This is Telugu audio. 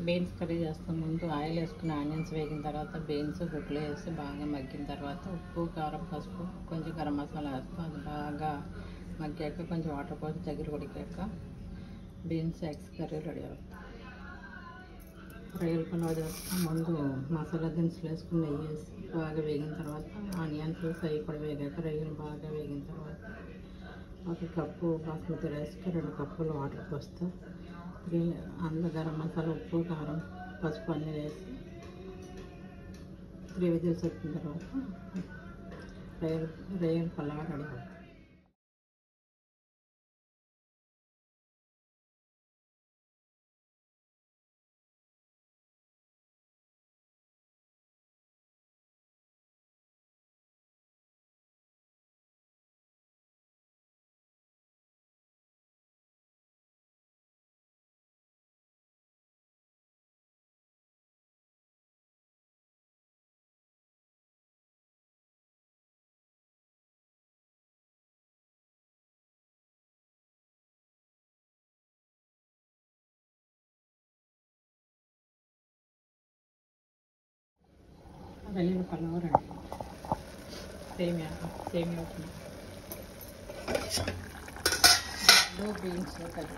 బీన్స్ కర్రీ చేస్తాం. ముందు ఆయిల్ వేసుకుని ఆనియన్స్ వేగిన తర్వాత బీన్స్ గుడ్లు వేసి బాగా మగ్గిన తర్వాత ఉప్పు, కారం, పసుపు, కొంచెం గరం మసాలా వేస్తాం. అది బాగా మగ్గాక కొంచెం వాటర్ పోసి దగ్గర ఉడికాక బీన్స్ ఎగ్స్ కర్రీ రెడీ అవుతుంది. రొయ్యల పులావ్ చేస్తాం. ముందు మసాలా దినుసులు వేసుకుని నెయ్యి వేసి బాగా వేగిన తర్వాత ఆనియన్స్ ఫ్రై కూడా వేగాక రొయ్యలు బాగా వేగిన తర్వాత 1 కప్పు బాస్మతి రైస్కి 2 కప్పులు వాటర్ పోస్తాం. అందులో గరం మసాలా, ఉప్పు, కారం, పసుపు అన్నీ వేసి 3 విజిల్స్ వచ్చిన తర్వాత రొయ్యల పులావ్ రెడీ అవుతుంది. రొయ్యల పులావ్ రెడీ. సేమియా బీన్స్ కర్రీ.